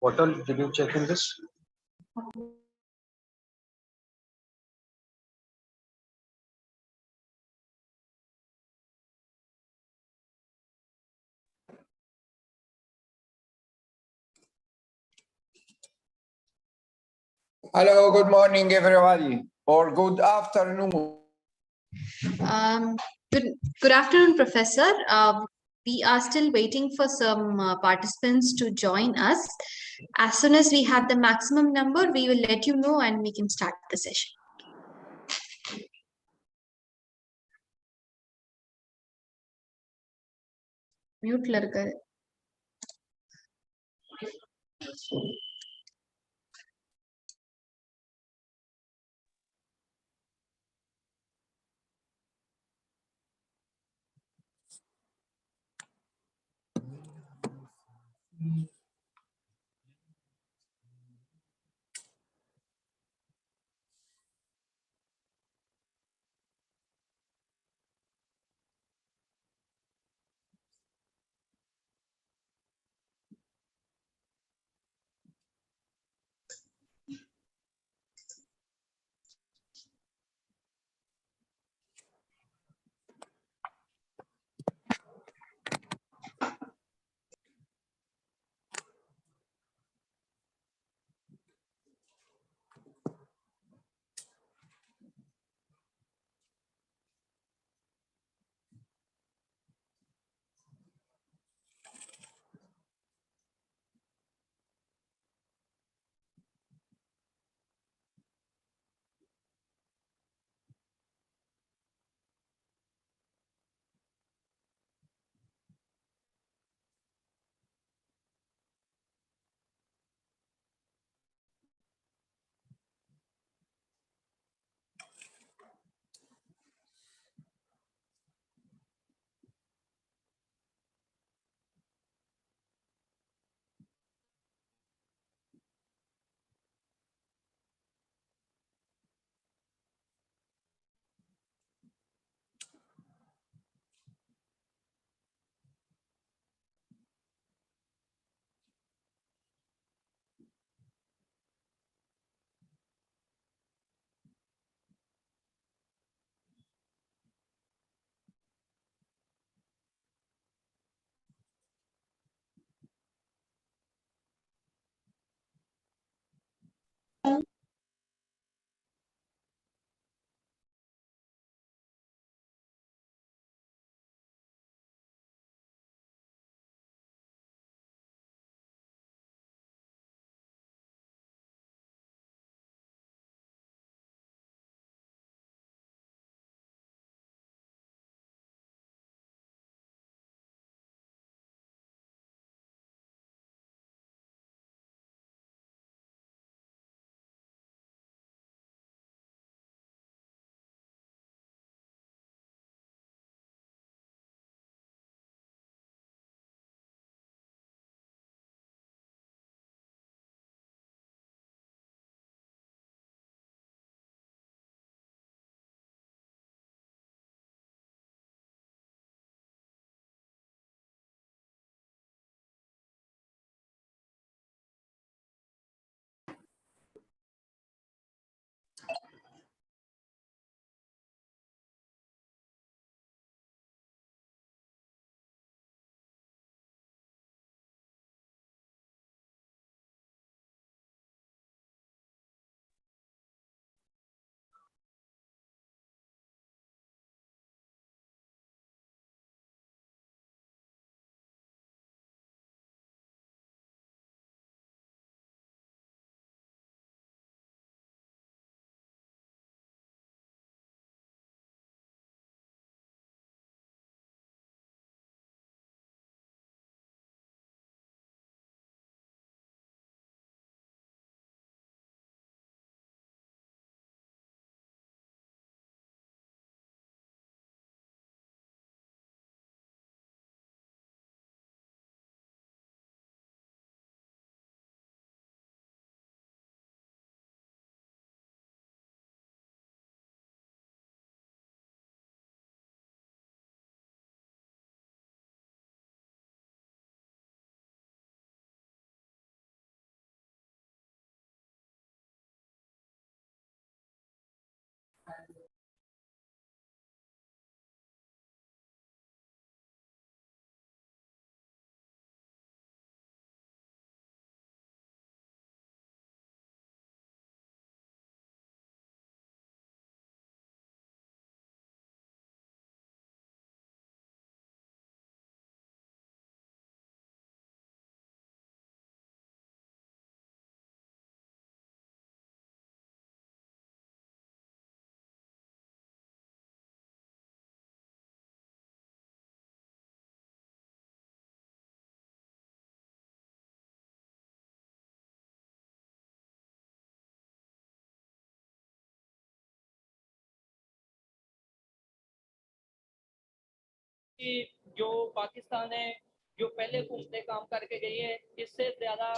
What all did you check in this? Hello, good morning, everybody, or good afternoon. Good afternoon, Professor. We are still waiting for some participants to join us. As soon as we have the maximum number, we will let you know and we can start the session. Mute लड़का है. कि जो पाकिस्तान है जो पहले घूमते काम करके गई है इससे ज्यादा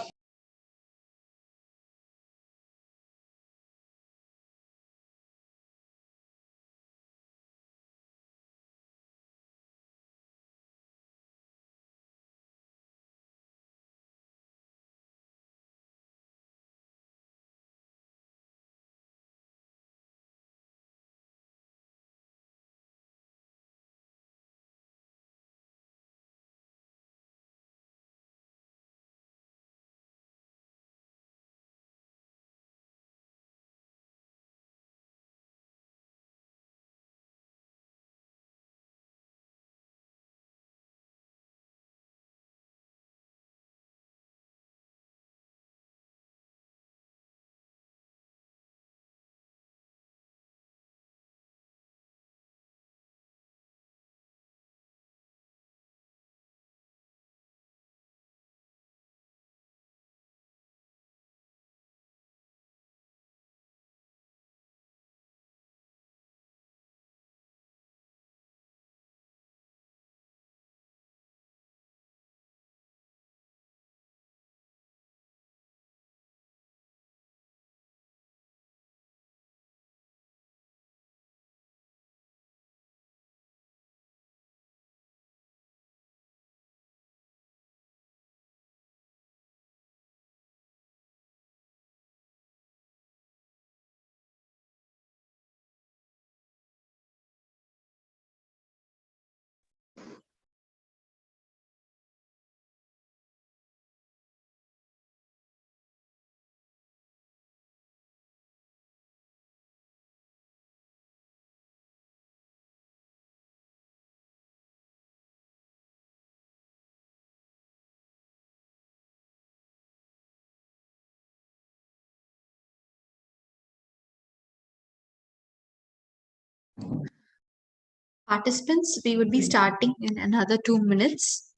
Participants, we would be starting in another 2 minutes.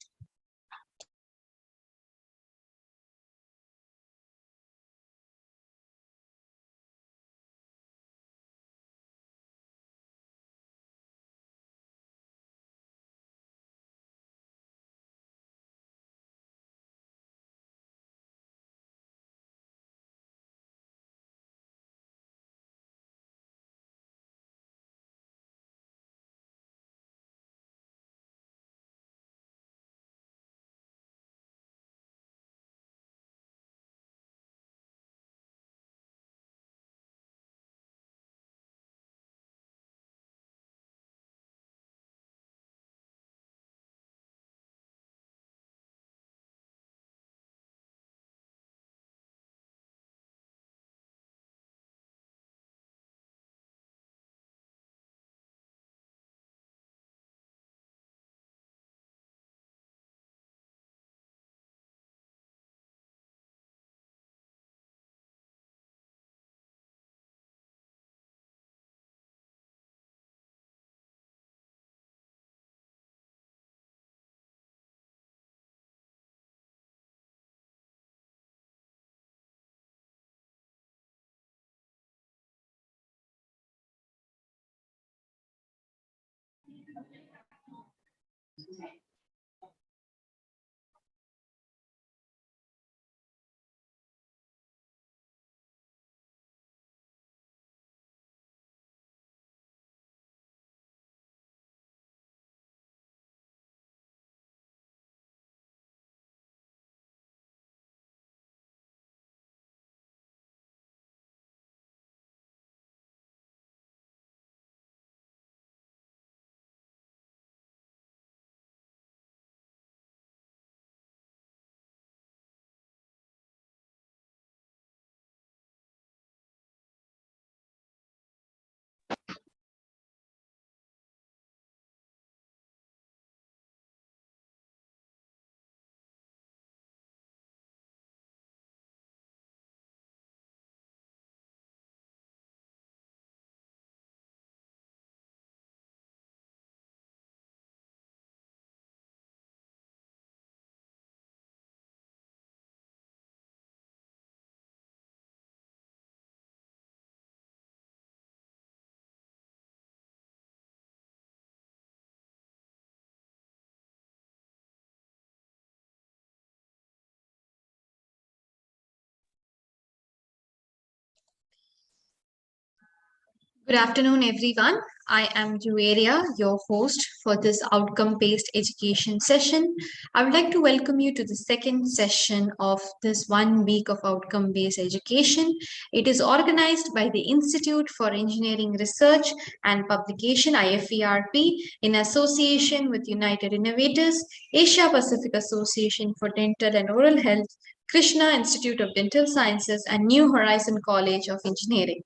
Good afternoon, everyone. I am Juaria, your host for this outcome-based education session. I would like to welcome you to the second session of this 1 week of outcome-based education. It is organized by the Institute for Engineering Research and Publication, IFERP, in association with United Innovators, Asia Pacific Association for Dental and Oral Health, Krishna Institute of Dental Sciences, and New Horizon College of Engineering.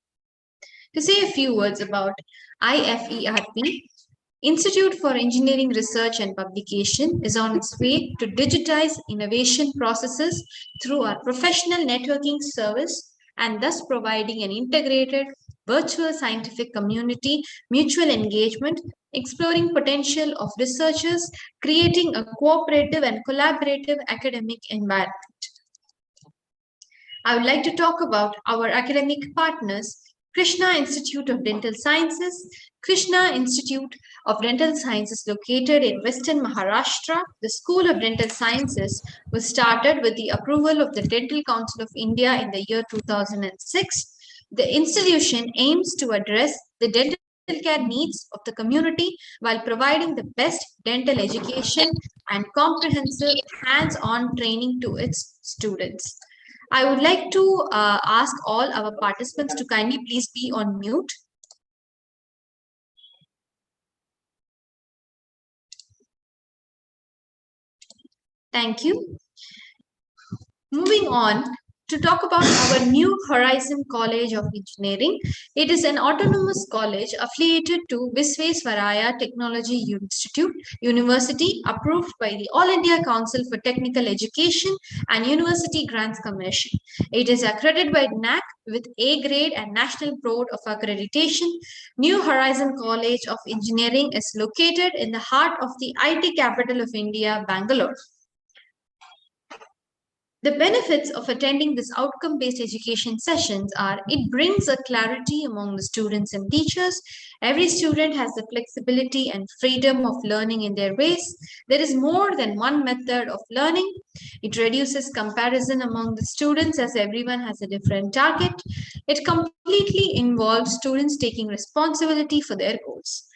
To say a few words about IFERP, Institute for Engineering Research and Publication is on its way to digitize innovation processes through our professional networking service and thus providing an integrated virtual scientific community, mutual engagement, exploring potential of researchers, creating a cooperative and collaborative academic environment. I would like to talk about our academic partners, Krishna Institute of Dental Sciences. Krishna Institute of Dental Sciences located in Western Maharashtra. The School of Dental Sciences was started with the approval of the Dental Council of India in the year 2006. The institution aims to address the dental care needs of the community while providing the best dental education and comprehensive hands-on training to its students. I would like to ask all our participants to kindly please be on mute. Thank you. Moving on to talk about our New Horizon College of Engineering. It is an autonomous college affiliated to Visvesvaraya Technology Institute University, approved by the All India Council for Technical Education and University Grants Commission. It is accredited by NAC with A grade and National Board of Accreditation. New Horizon College of Engineering is located in the heart of the IT capital of India, Bangalore. The benefits of attending this outcome-based education sessions are it brings a clarity among the students and teachers. Every student has the flexibility and freedom of learning in their ways. There is more than one method of learning. It reduces comparison among the students as everyone has a different target. It completely involves students taking responsibility for their goals.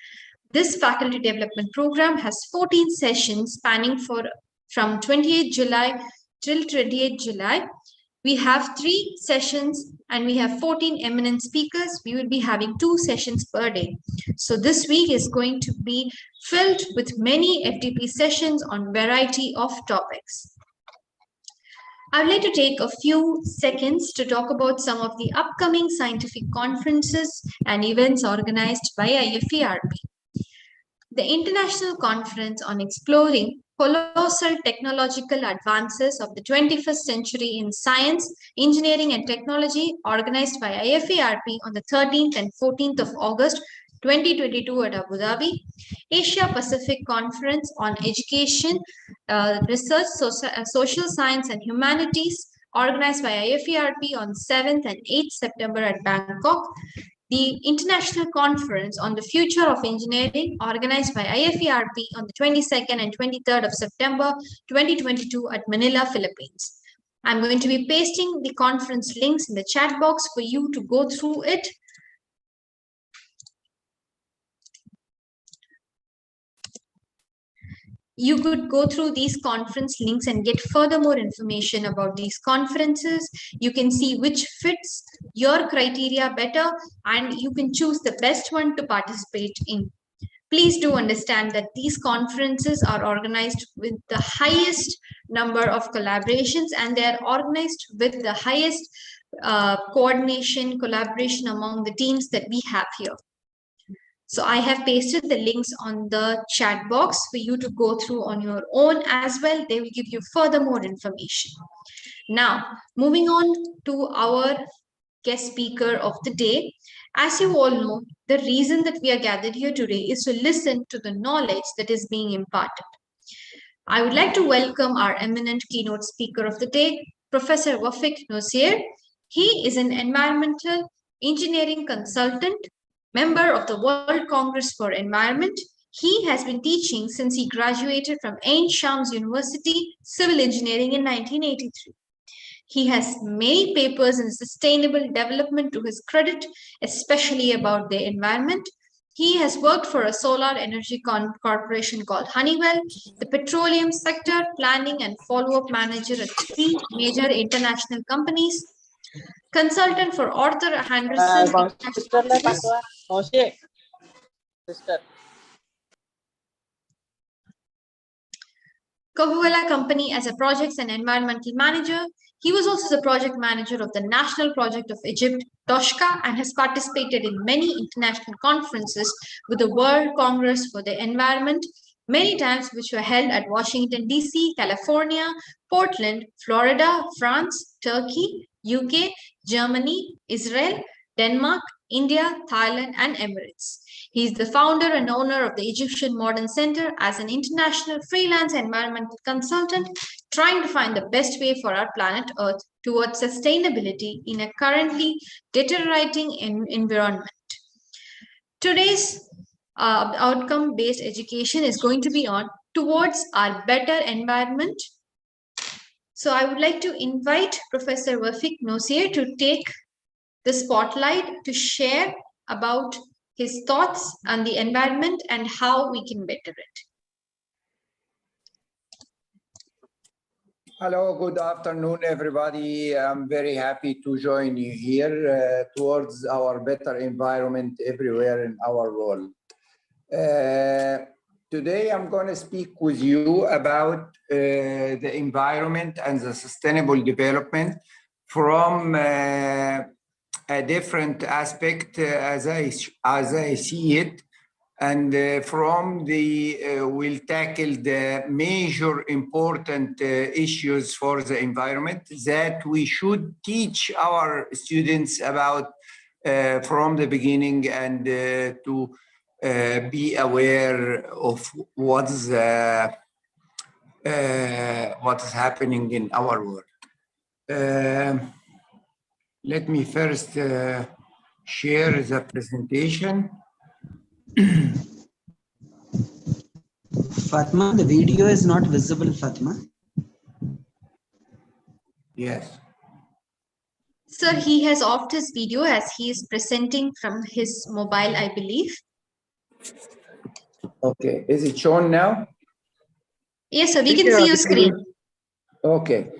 This faculty development program has 14 sessions spanning from 28 July till 28th July. We have 3 sessions and we have 14 eminent speakers. We will be having 2 sessions per day. So this week is going to be filled with many FDP sessions on variety of topics. I would like to take a few seconds to talk about some of the upcoming scientific conferences and events organized by IFERP. The International Conference on Exploring Colossal Technological Advances of the 21st Century in Science, Engineering and Technology, organized by IFERP on the 13th and 14th of August 2022 at Abu Dhabi. Asia Pacific Conference on Education, Research, Social Science and Humanities, organized by IFERP on 7th and 8th September at Bangkok. The International Conference on the Future of Engineering, organized by IFERP on the 22nd and 23rd of September 2022 at Manila, Philippines. I'm going to be pasting the conference links in the chat box for you to go through it. You could go through these conference links and get further more information about these conferences. You can see which fits your criteria better and you can choose the best one to participate in. Please do understand that these conferences are organized with the highest number of collaborations and they are organized with the highest coordination, collaboration among the teams that we have here. So I have pasted the links on the chat box for you to go through on your own as well. They will give you further more information. Now, moving on to our guest speaker of the day. As you all know, the reason that we are gathered here today is to listen to the knowledge that is being imparted. I would like to welcome our eminent keynote speaker of the day, Professor Wafik Noseir. He is an environmental engineering consultant, member of the World Congress for Environment. He has been teaching since he graduated from Ain Shams University, Civil Engineering in 1983. He has many papers in sustainable development to his credit, especially about the environment. He has worked for a solar energy corporation called Honeywell, the petroleum sector planning and follow-up manager at 3 major international companies, consultant for Arthur Andersen Sister, Coca-Cola Company as a projects and environmental manager. He was also the project manager of the National Project of Egypt, Toshka, and has participated in many international conferences with the World Congress for the Environment, many times which were held at Washington, D.C., California, Portland, Florida, France, Turkey, UK, Germany, Israel, Denmark, India, Thailand, and Emirates. He is the founder and owner of the Egyptian Modern Center as an international freelance environmental consultant, trying to find the best way for our planet Earth towards sustainability in a currently deteriorating environment. Today's outcome-based education is going to be on towards our better environment. So I would like to invite Professor Wafik Noseir to take the spotlight to share about his thoughts on the environment and how we can better it. Hello, good afternoon, everybody. I'm very happy to join you here towards our better environment everywhere in our world. Today, I'm going to speak with you about the environment and the sustainable development from a different aspect as I see it, and from we'll tackle the major important issues for the environment that we should teach our students about from the beginning, and to be aware of what is happening in our world. Let me first share the presentation. Fatma, the video is not visible, Fatma. Yes. Sir, he has offed his video as he is presenting from his mobile, I believe. Okay, is it shown now? Yes, sir, we can see your screen. Okay.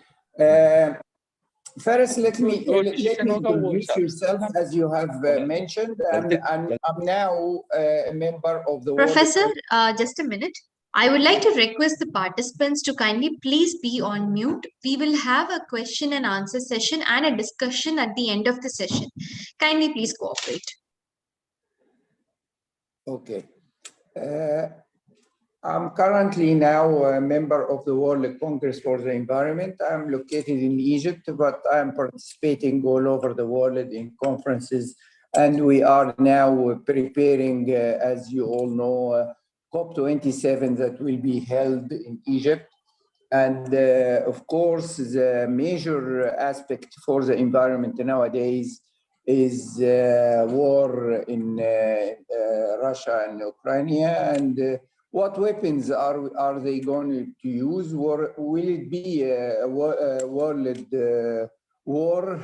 First, let me introduce yourself as you have mentioned. I'm now a member of the Professor, just a minute. I would like to request the participants to kindly please be on mute. We will have a question and answer session and a discussion at the end of the session. Kindly please cooperate. Okay. I'm currently now a member of the World Congress for the Environment. I'm located in Egypt, but I'm participating all over the world in conferences. And we are now preparing, as you all know, COP27 that will be held in Egypt. And of course, the major aspect for the environment nowadays is war in Russia and Ukraine, and what weapons are they going to use? Will it be a world war,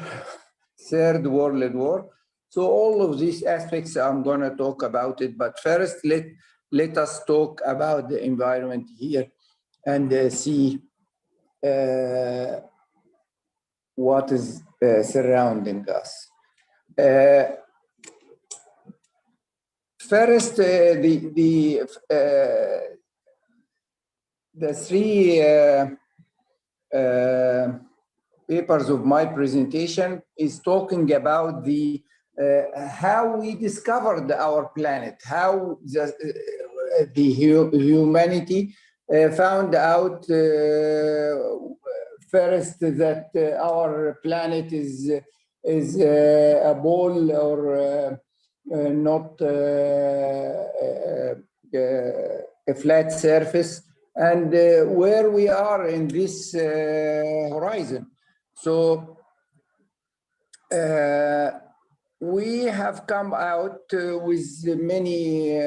third world war? So all of these aspects, I'm going to talk about it. But first, let us talk about the environment here and see what is surrounding us. First, the three papers of my presentation is talking about the how we discovered our planet, how the humanity found out first that our planet is a ball or not a flat surface, and where we are in this horizon. So we have come out with many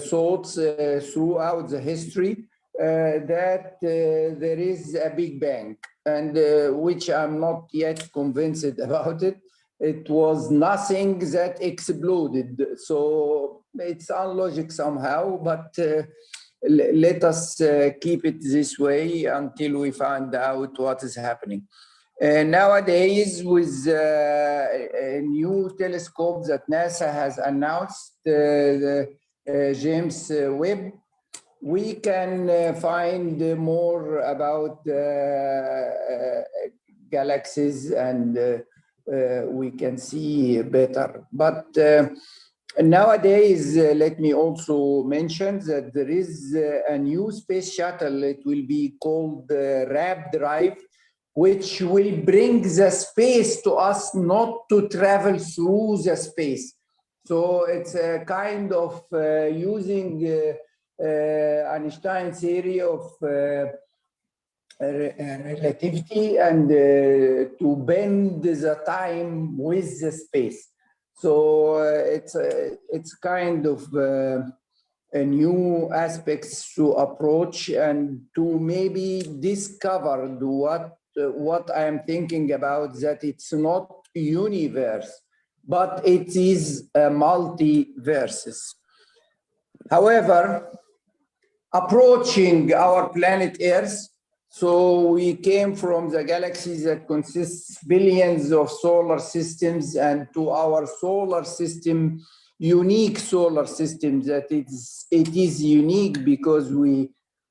thoughts throughout the history that there is a Big Bang, and which I'm not yet convinced about it. It was nothing that exploded. So it's unlogic somehow, but let us keep it this way until we find out what is happening. Nowadays, with a new telescope that NASA has announced, the James Webb, we can find more about galaxies, and we can see better. But nowadays, let me also mention that there is a new space shuttle. It will be called RAB Drive, which will bring the space to us, not to travel through the space. So it's a kind of using Einstein's theory of relativity and to bend the time with the space. So it's kind of a new aspects to approach and to maybe discover what I am thinking about, that it's not universe, but it is a multiverses. However, approaching our planet Earth, so we came from the galaxies that consists billions of solar systems, and to our solar system, unique solar system, that it is unique because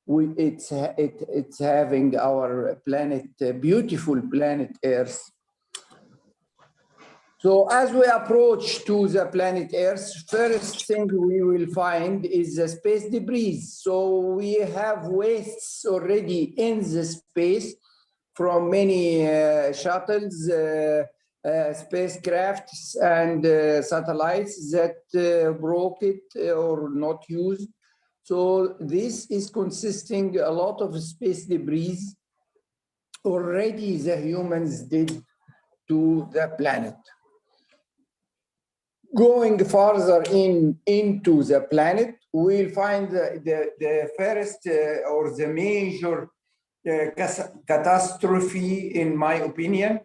it's having our planet, beautiful planet Earth. So as we approach to the planet Earth, first thing we will find is the space debris. So we have wastes already in the space from many shuttles, spacecrafts, and satellites that broke it or not used. So this is consisting a lot of space debris already the humans did to the planet. Going further into the planet, we'll find the first or the major catastrophe, in my opinion,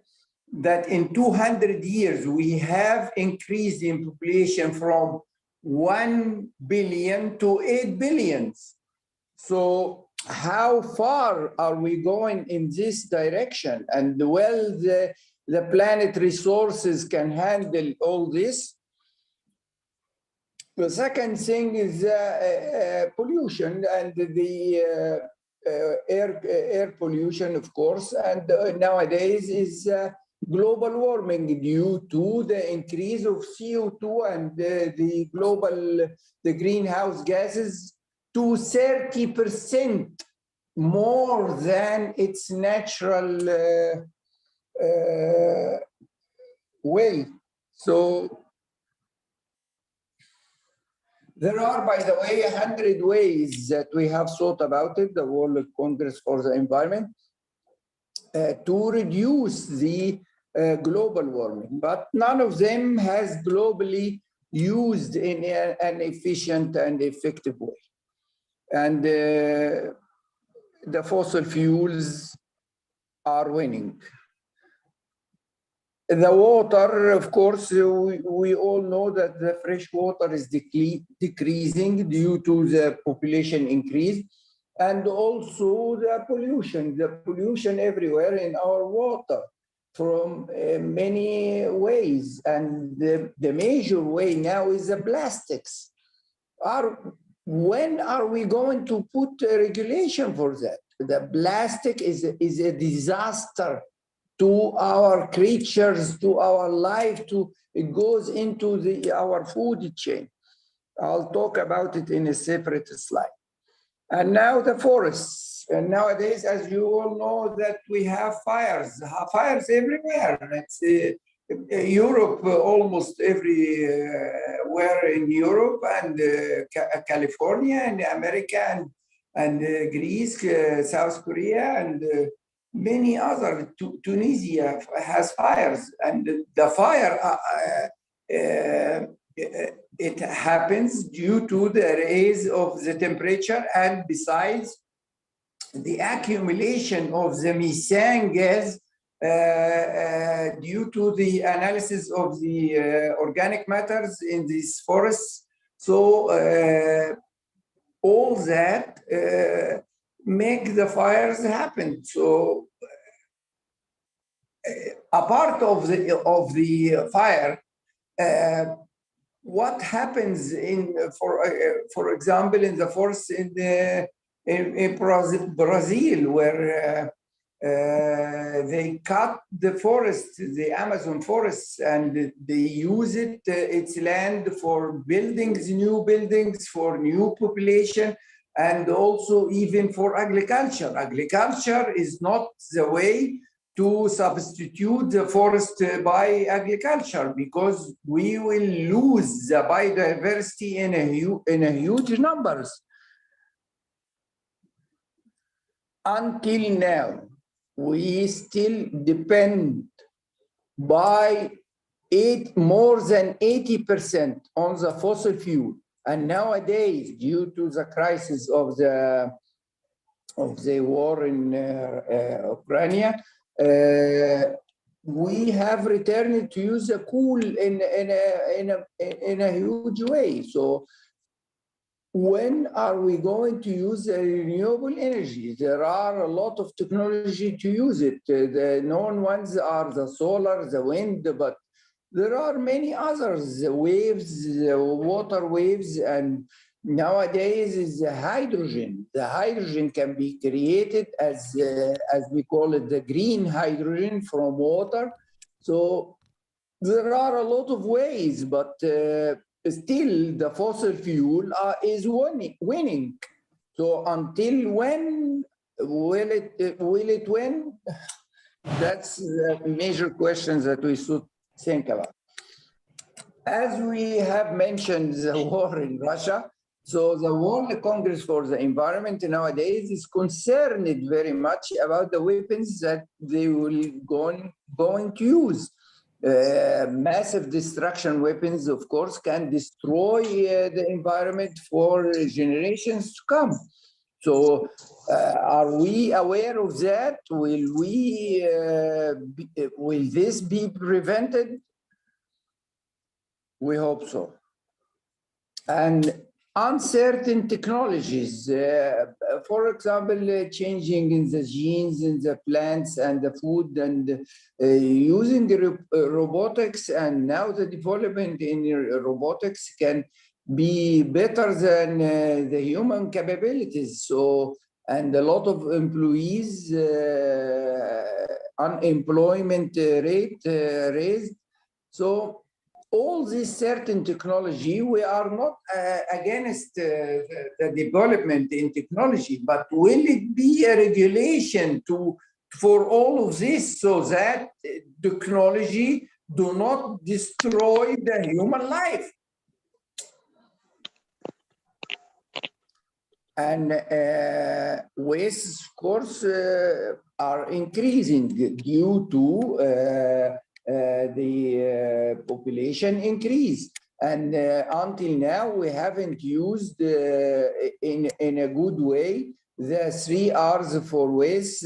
that in 200 years, we have increased in population from 1 billion to 8 billion. So how far are we going in this direction? And well, the planet resources can handle all this. The second thing is pollution and the air pollution, of course, and nowadays is global warming due to the increase of CO2 and the greenhouse gases to 30% more than its natural way. So there are, by the way, 100 ways that we have thought about it, the World Congress for the Environment, to reduce the global warming, but none of them has globally used in an efficient and effective way. And the fossil fuels are winning. The water, of course, we all know that the fresh water is decreasing due to the population increase, and also the pollution everywhere in our water from many ways. And the major way now is the plastics. When are we going to put a regulation for that? The plastic is a disaster to our creatures, to our life, it goes into our food chain. I'll talk about it in a separate slide. And now the forests. And nowadays, as you all know, that we have fires everywhere. It's Europe, almost everywhere in Europe, and California, and America, and Greece, South Korea, and many other. Tunisia has fires, and the fire it happens due to the raise of the temperature, and besides the accumulation of the methane gas due to the analysis of the organic matters in these forests. So all that make the fires happen. So a part of the fire, what happens in, for example, in the forest in Brazil, where they cut the forest, the Amazon forests, and they use it, its land for buildings, new buildings, for new population, and also even for agriculture. Agriculture is not the way to substitute the forest by agriculture, because we will lose the biodiversity in a huge numbers. Until now, we still depend by more than 80% on the fossil fuel. And nowadays, due to the crisis of the war in Ukraine, we have returned to use the coal in a huge way. So when are we going to use renewable energy? There are a lot of technology to use it. The known ones are the solar, the wind, but there are many others, the waves, the water waves, and nowadays is the hydrogen. The hydrogen can be created as we call it, the green hydrogen from water. So there are a lot of ways, but still the fossil fuel is winning. So until when will it win? That's the major questions that we should think about. As we have mentioned the war in Russia, so the World Congress for the Environment nowadays is concerned very much about the weapons that they will going to use. Massive destruction weapons, of course, can destroy the environment for generations to come. So are we aware of that? Will this be prevented? We hope so. And uncertain technologies, for example, changing in the genes in the plants and the food, and using robotics, and now the development in robotics can be better than the human capabilities. So, and a lot of employees, unemployment rate raised. So all this certain technology, we are not against the development in technology, but will it be a regulation for all of this, so that technology do not destroy the human life? And wastes, of course, are increasing due to the population increase. And until now, we haven't used in a good way the 3 R's for waste: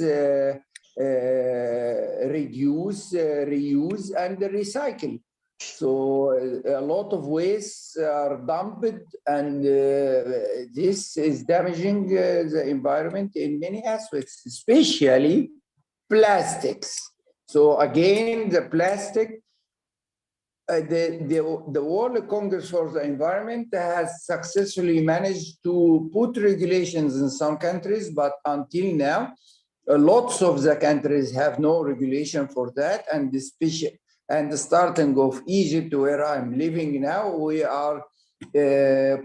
reduce, reuse, and recycle. So a lot of wastes are dumped, and this is damaging the environment in many aspects, especially plastics. So again, the plastic, the World Congress for the Environment has successfully managed to put regulations in some countries, but until now, lots of the countries have no regulation for that, and the starting of Egypt, where I'm living now, we are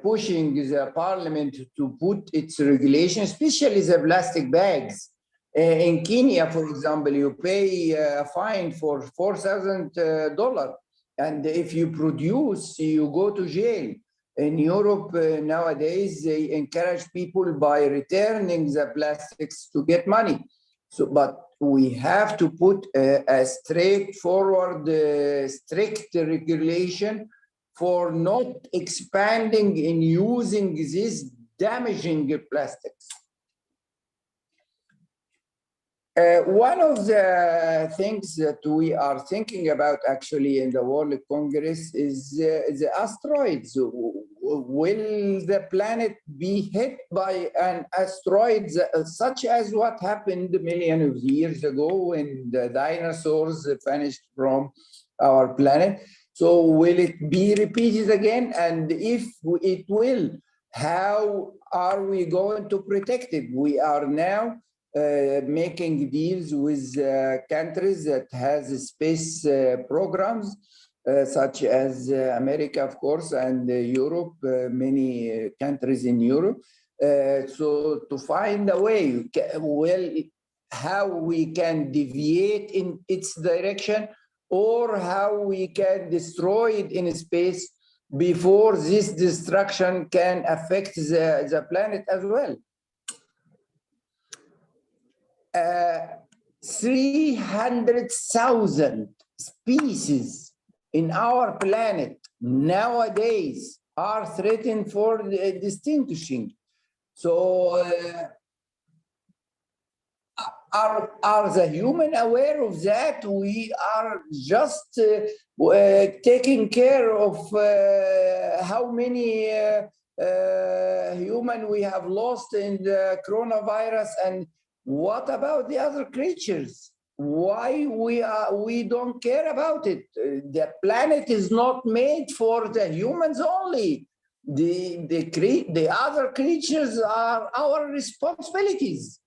pushing the parliament to put its regulation, especially the plastic bags. In Kenya, for example, you pay a fine for $4,000, and if you produce, you go to jail. In Europe nowadays, they encourage people by returning the plastics to get money. So, but we have to put a straightforward, strict regulation for not expanding in using these damaging plastics. One of the things that we are thinking about actually in the World Congress is the asteroids. Will the planet be hit by an asteroid such as what happened millions of years ago when the dinosaurs vanished from our planet? So will it be repeated again? And if it will, how are we going to protect it? We are now making deals with countries that has space programs, such as America, of course, and Europe, many countries in Europe. So to find a way, how we can deviate in its direction, or how we can destroy it in space before this destruction can affect the planet as well. 300,000 species in our planet nowadays are threatened for distinguishing. So are the human aware of that? We are just taking care of how many human we have lost in the coronavirus, and what about the other creatures? Why we don't care about it? The planet is not made for the humans only. The other creatures are our responsibilities.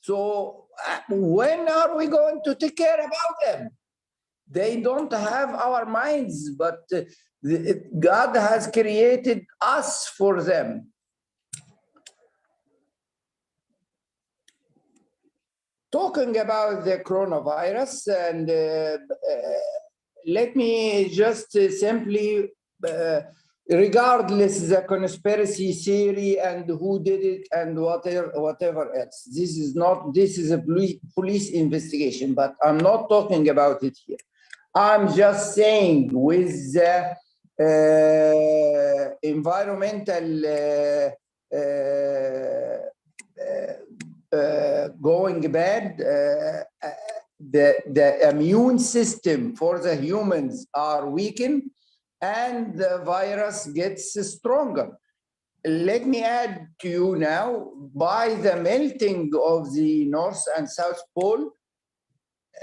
So when are we going to take care about them? They don't have our minds, but God has created us for them. Talking about the coronavirus, and let me just simply, regardless the conspiracy theory and who did it and whatever else, this is a police investigation, but I'm not talking about it here. I'm just saying with the environmental going bad, the immune system for the humans are weakened and the virus gets stronger. Let me add to you now, by the melting of the North and South Pole,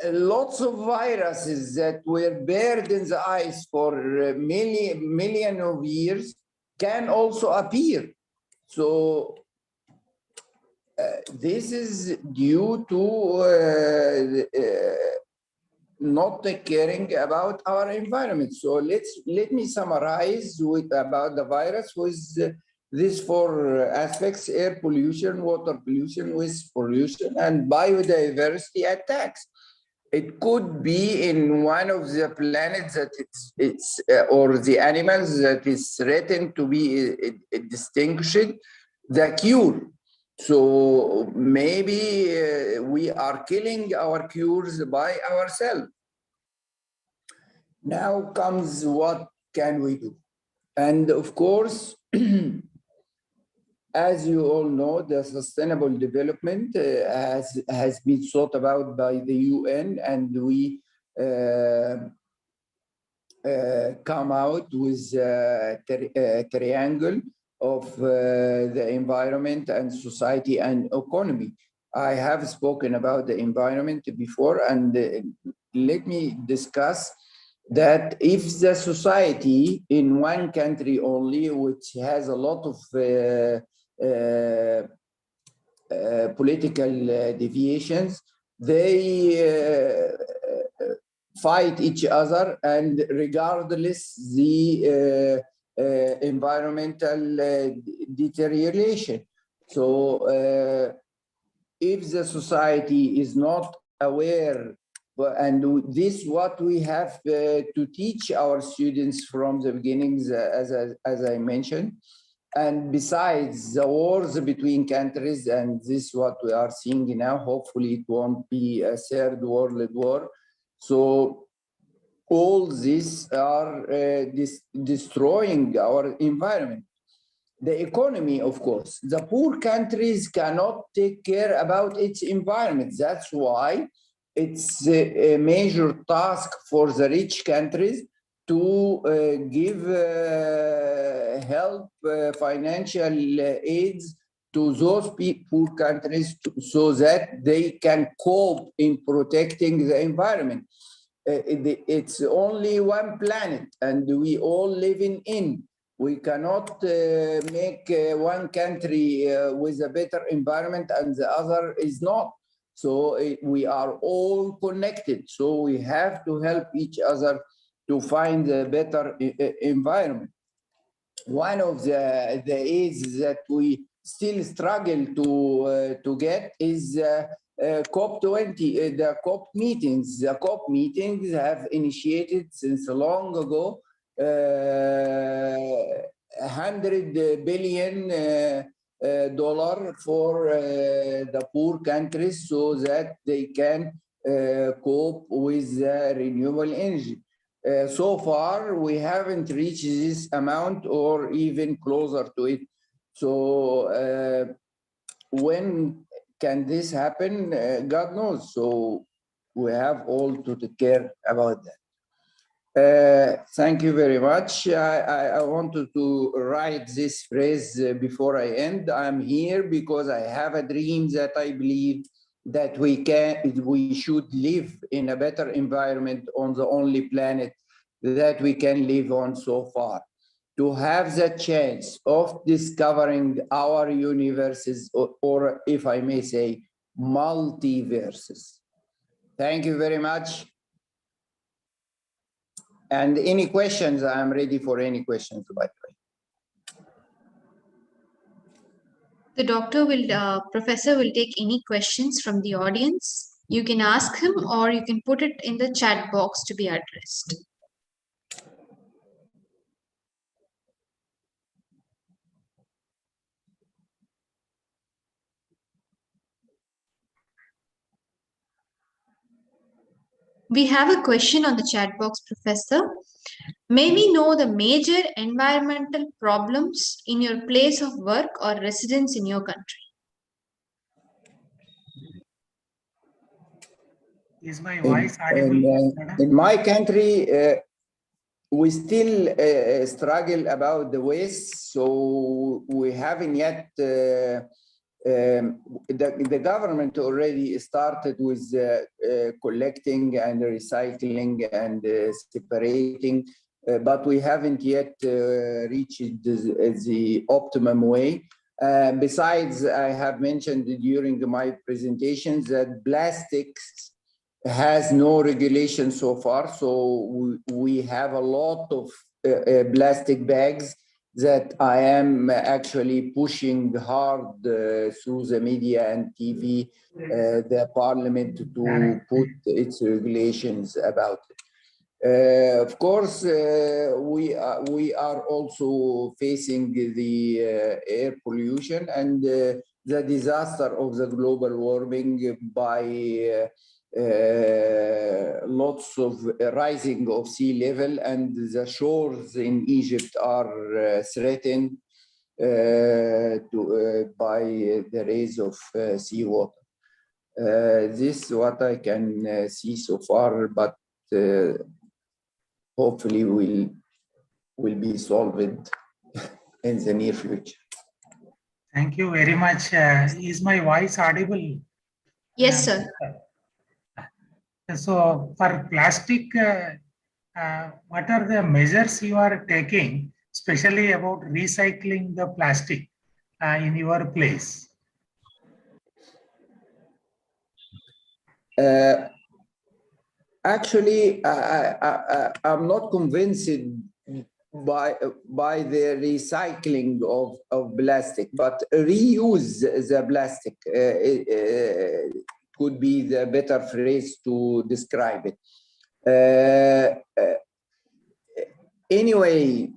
lots of viruses that were buried in the ice for millions of years can also appear. So this is due to not caring about our environment. So let me summarize about the virus with these four aspects: air pollution, water pollution, waste pollution, and biodiversity attacks. It could be in one of the planets that it's or the animals that is threatened to be distinguished, the cure. So maybe we are killing our cures by ourselves. Now comes what can we do? And of course, as you all know, the sustainable development has been thought about by the UN, and we come out with a triangle of the environment and society and economy. I have spoken about the environment before, and let me discuss that if the society in one country only, which has a lot of political deviations, they fight each other, and regardless the environmental deterioration. So if the society is not aware, and this what we have to teach our students from the beginnings, as I mentioned. And besides the wars between countries, and this is what we are seeing now, hopefully it won't be a third world war. So all these are destroying our environment. the economy, of course. The poor countries cannot take care about its environment. That's why it's a major task for the rich countries to give help, financial aids to those poor countries so that they can cope in protecting the environment. It's only one planet and we all living in. We cannot make one country with a better environment and the other is not. So we are all connected. So we have to help each other to find a better environment. One of the aids that we still struggle to get is COP20, the COP meetings. The COP meetings have initiated since long ago $100 billion for the poor countries so that they can cope with renewable energy. So far, we haven't reached this amount or even closer to it. So when can this happen? God knows. So we have all to take care about that. Thank you very much. I wanted to write this phrase before I end. I'm here because I have a dream that I believe that we should live in a better environment on the only planet that we can live on so far. To have the chance of discovering our universes, or if I may say, multiverses. Thank you very much. And any questions, I'm ready for any questions, by the way. The professor will take any questions from the audience. You can ask him or you can put it in the chat box to be addressed. We have a question on the chat box, Professor. May we know the major environmental problems in your place of work or residence in your country? Is my voice audible? In my country, we still struggle about the waste, so we haven't yet. The government already started with collecting and recycling and separating, but we haven't yet reached the optimum way. Besides, I have mentioned during my presentations that plastics has no regulation so far, so we have a lot of plastic bags that I am actually pushing hard through the media and TV, the parliament to put its regulations about it. Of course, we are also facing the air pollution and the disaster of the global warming by lots of rising of sea level, and the shores in Egypt are threatened by the rise of seawater. This is what I can see so far, but hopefully will be solved in the near future. Thank you very much. Is my voice audible? Yes, sir. So for plastic, what are the measures you are taking, especially about recycling the plastic in your place? Actually, I'm not convinced by the recycling of plastic, but reuse the plastic could be the better phrase to describe it. Anyway,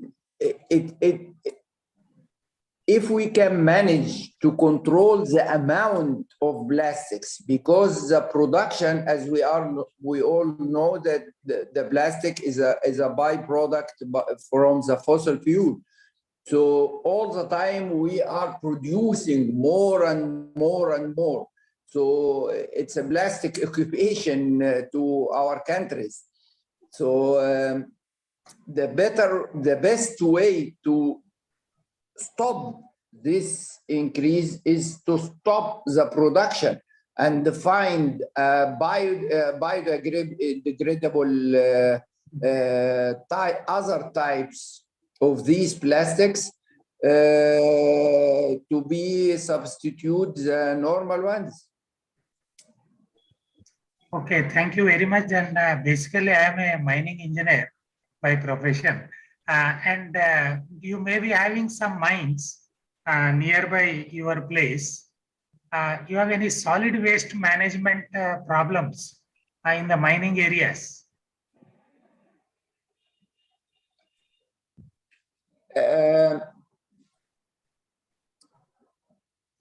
if we can manage to control the amount of plastics, because the production, as we all know, that the plastic is a byproduct from the fossil fuel. So all the time we are producing more and more and more. So it's a plastic occupation to our countries. So the best way to stop this increase is to stop the production and find biodegradable other types of these plastics to be substitute the normal ones. Okay, thank you very much. And basically, I am a mining engineer by profession. And you may be having some mines nearby your place. You have any solid waste management problems in the mining areas?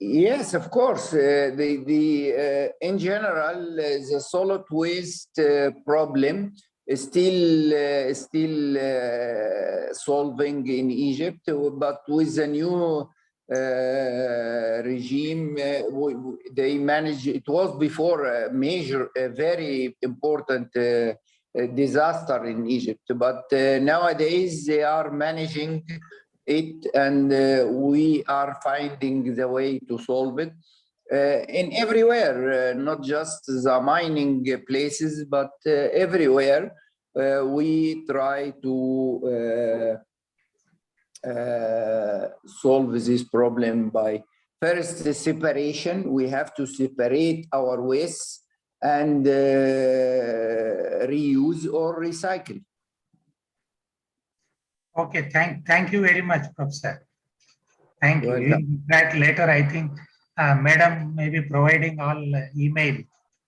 Yes, of course. In general, the solid waste problem is still solving in Egypt, but with the new regime, they managed. It was before a major, a very important disaster in Egypt, but nowadays they are managing it, and we are finding the way to solve it in everywhere, not just the mining places, but everywhere. We try to solve this problem by first the separation. We have to separate our waste and reuse or recycle. Okay, thank you very much, Professor. Thank you. Welcome. That later, I think Madam may be providing all email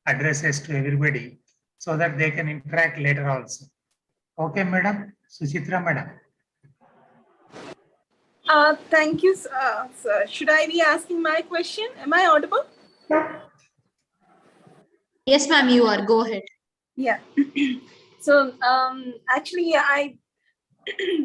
addresses to everybody so that they can interact later also. Okay, Madam. Suchitra, Madam. Thank you, sir. Should I be asking my question? Am I audible? Yes, ma'am, you are. Go ahead. Yeah. So actually,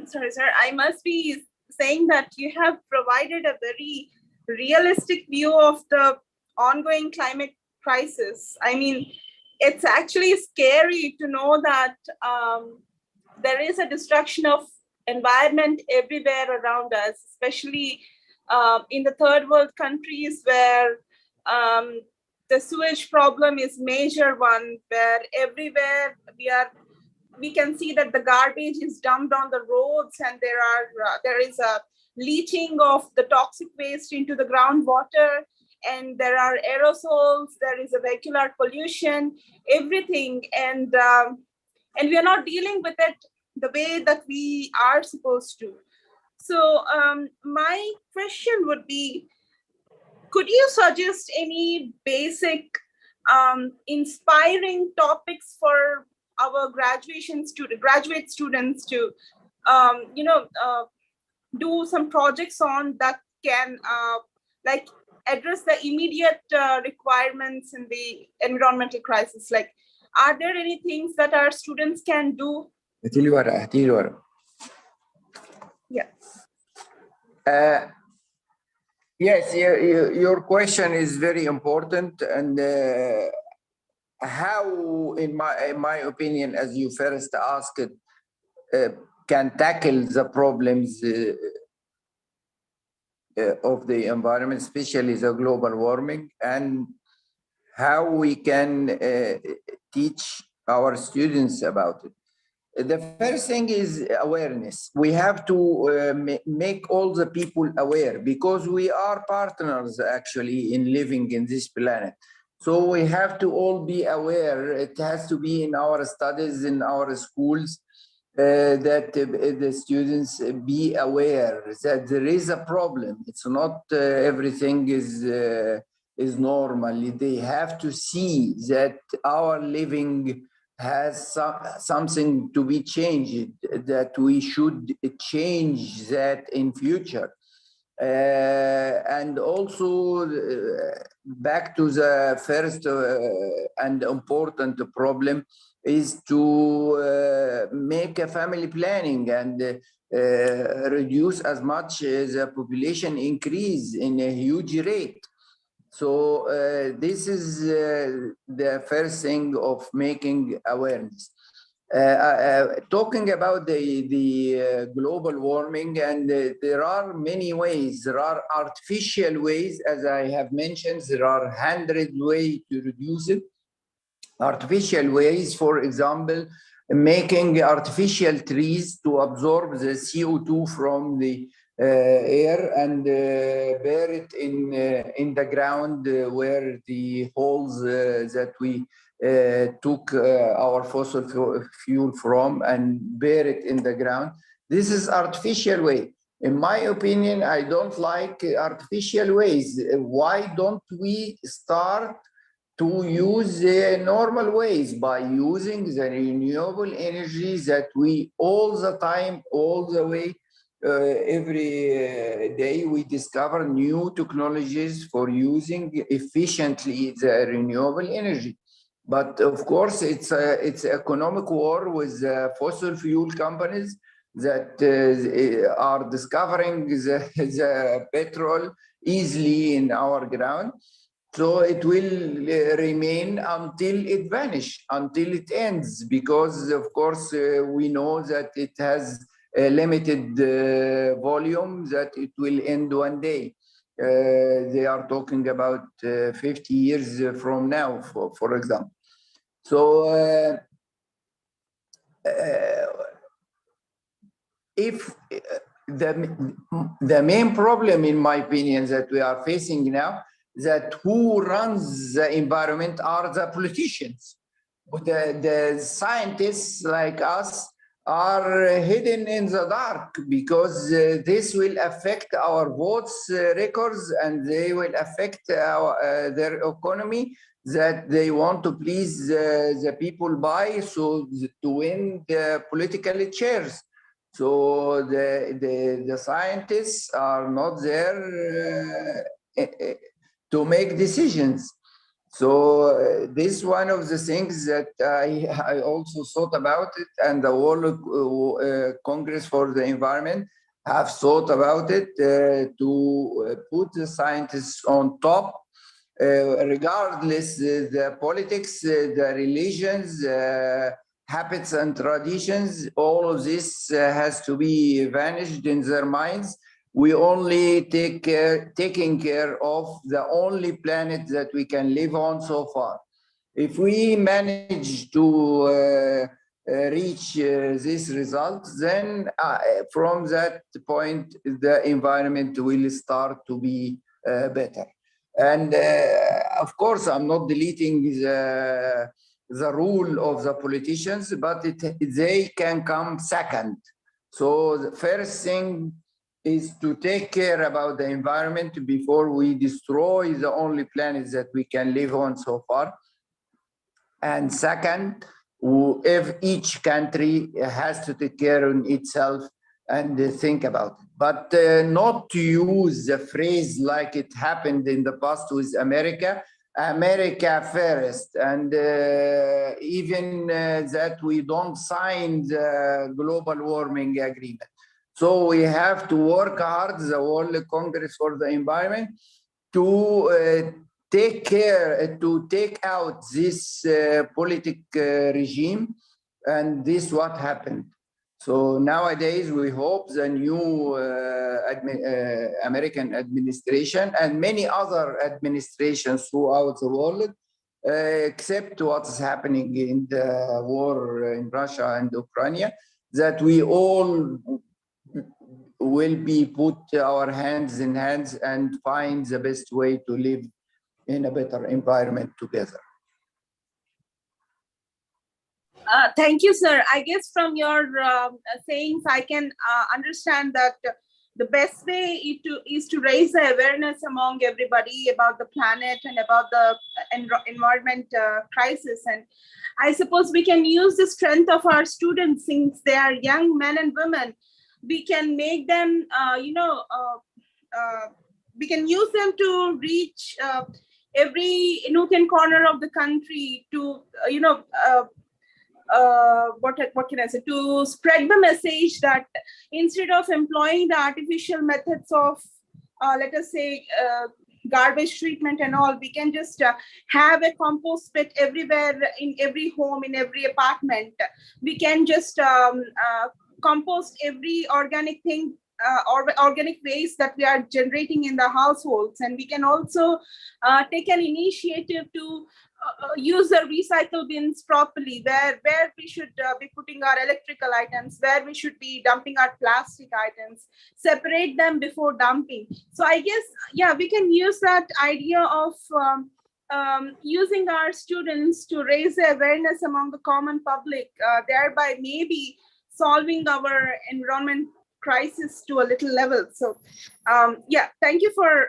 sorry, sir, I must be saying that you have provided a very realistic view of the ongoing climate crisis. I mean, it's actually scary to know that there is a destruction of environment everywhere around us, especially in the third world countries where the sewage problem is major one, where everywhere we can see that the garbage is dumped on the roads, and there is a leaching of the toxic waste into the groundwater, and there are aerosols, there is a vehicular pollution, everything, and we are not dealing with it the way that we are supposed to. So my question would be, could you suggest any basic inspiring topics for our graduate students to do some projects on that can like address the immediate requirements in the environmental crisis? Like, are there any things that our students can do? Yeah. Yes, your question is very important, and how, in my opinion, as you first asked, can tackle the problems of the environment, especially the global warming, and how we can teach our students about it. The first thing is awareness. We have to make all the people aware, because we are partners actually in living in this planet. So we have to all be aware. It has to be in our studies, in our schools, that the students be aware that there is a problem. It's not everything is normal. They have to see that our living has something to be changed, that we should change that in future. And also back to the first and important problem is to make a family planning and reduce as much as the population increase in a huge rate. So this is the first thing of making awareness. Talking about the global warming, and there are many ways. There are artificial ways, as I have mentioned. There are 100 ways to reduce it. Artificial ways, for example, making artificial trees to absorb the CO2 from the air and bear it in the ground where the holes that we took our fossil fuel from, and bear it in the ground. This is artificial way. In my opinion, I don't like artificial ways. Why don't we start to use the normal ways by using the renewable energy that we all the time, all the way, every day we discover new technologies for using efficiently the renewable energy. But of course, it's an economic war with fossil fuel companies that are discovering the petrol easily in our ground. So it will remain until it vanishes, until it ends, because of course we know that it has a limited volume, that it will end one day. They are talking about 50 years from now, for example. So if the main problem, in my opinion, that we are facing now, that who runs the environment are the politicians. The scientists like us are hidden in the dark, because this will affect our votes records, and they will affect their economy that they want to please the people by, so to win the political chairs. So the scientists are not there to make decisions. So this is one of the things that I also thought about it, and the World Congress for the Environment have thought about it, to put the scientists on top, regardless the politics, the religions, habits and traditions. All of this has to be vanished in their minds. We only taking care of the only planet that we can live on so far. If we manage to reach this result, then from that point, the environment will start to be better. And of course, I'm not deleting the rule of the politicians, but they can come second. So the first thing is to take care about the environment before we destroy the only planet that we can live on so far. And second, if each country has to take care of itself and think about it, but not to use the phrase like it happened in the past with America first, and even that we don't sign the global warming agreement. So we have to work hard, the World Congress for the Environment, to take care, to take out this politic regime, and this what happened. So nowadays we hope the new American administration and many other administrations throughout the world accept what's happening in the war in Russia and Ukraine, that we all will be put our hands in hands and find the best way to live in a better environment together. Thank you, sir. I guess from your sayings, I can understand that the best way is to raise the awareness among everybody about the planet and about the environment crisis. And I suppose we can use the strength of our students, since they are young men and women. We can make them, we can use them to reach every nook and corner of the country, to, what can I say, to spread the message that instead of employing the artificial methods of, let us say, garbage treatment and all, we can just have a compost pit everywhere, in every home, in every apartment. We can just compost every organic thing, or organic waste that we are generating in the households. And we can also take an initiative to use the recycle bins properly, where we should be putting our electrical items, where we should be dumping our plastic items, separate them before dumping. So I guess, yeah, we can use that idea of using our students to raise the awareness among the common public, thereby maybe solving our environment crisis to a little level. So yeah, thank you for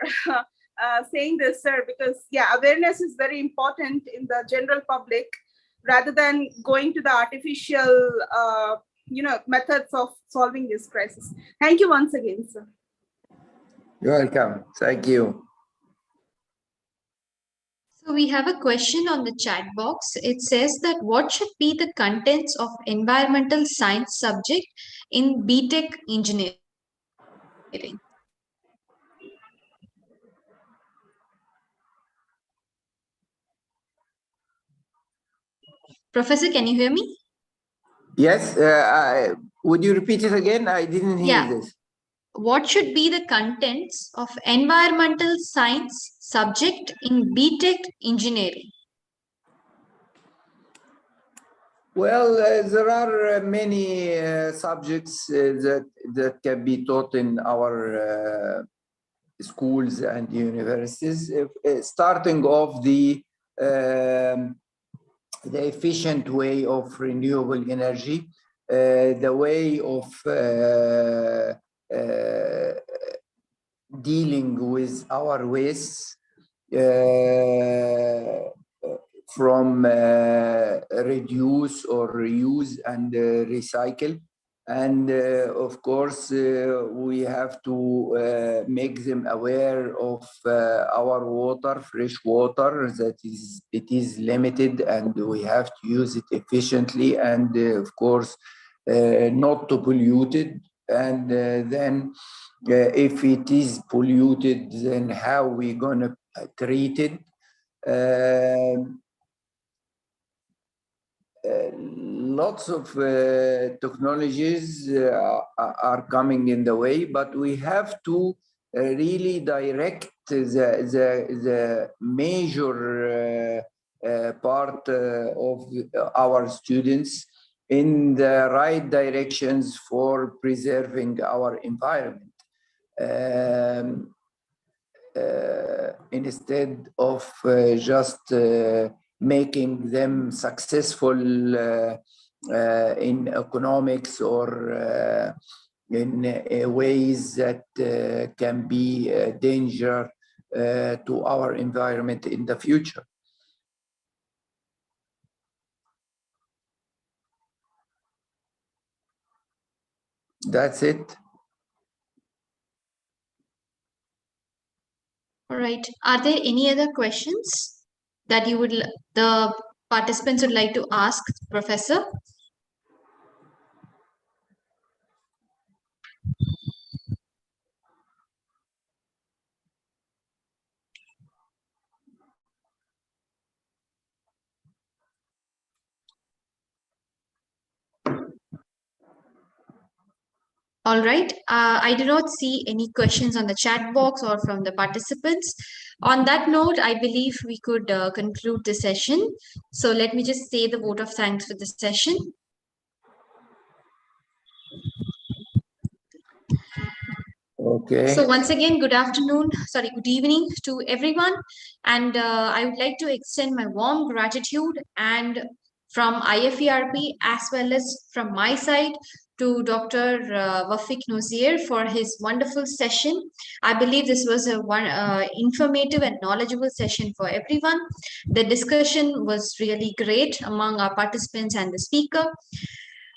saying this, sir, because yeah, awareness is very important in the general public, rather than going to the artificial methods of solving this crisis. Thank you once again, sir. You're welcome. Thank you. So we have a question on the chat box. It says that what should be the contents of environmental science subject in Btech engineering? Professor, can you hear me? Yes, would you repeat it again? I didn't hear Yeah. this. What should be the contents of environmental science subject in Btech engineering? Well, there are many subjects that can be taught in our schools and universities, starting off the efficient way of renewable energy, the way of dealing with our wastes, from reduce or reuse and recycle. And of course, we have to make them aware of our water, fresh water, that it is limited and we have to use it efficiently, and of course, not to pollute it. And then if it is polluted, then how we gonna treat it? Lots of technologies are coming in the way, but we have to really direct the major part of our students in the right directions for preserving our environment. Instead of just making them successful in economics or in ways that can be a danger to our environment in the future. That's it. All right. Are there any other questions that the participants would like to ask Professor? All right. I do not see any questions on the chat box or from the participants. On that note, I believe we could conclude the session. So let me just say the vote of thanks for the session. Okay. So once again, good evening to everyone. And I would like to extend my warm gratitude and from IFERP as well as from my side to Dr. Wafik Noseir for his wonderful session. I believe this was a informative and knowledgeable session for everyone. The discussion was really great among our participants and the speaker.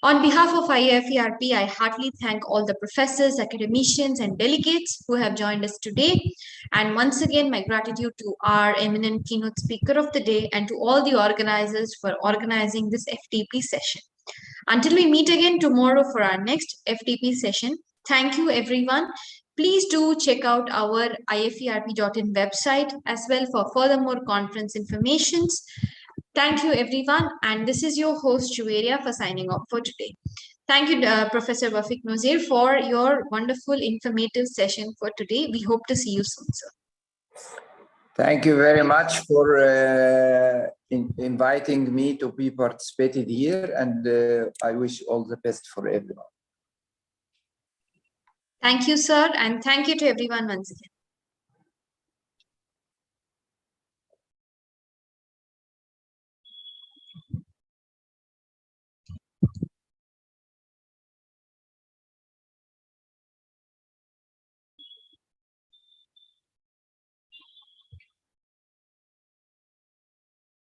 On behalf of IFERP, I heartily thank all the professors, academicians, and delegates who have joined us today. And once again, my gratitude to our eminent keynote speaker of the day and to all the organizers for organizing this FTP session. Until we meet again tomorrow for our next FTP session, thank you everyone. Please do check out our IFERP.in website as well for furthermore conference informations. Thank you everyone, and this is your host Juveria for signing off for today. Thank you, Professor Wafik Noseir, for your wonderful informative session for today. We hope to see you soon, sir. Thank you very much for inviting me to be participated here, and I wish all the best for everyone. Thank you, sir, and thank you to everyone once again.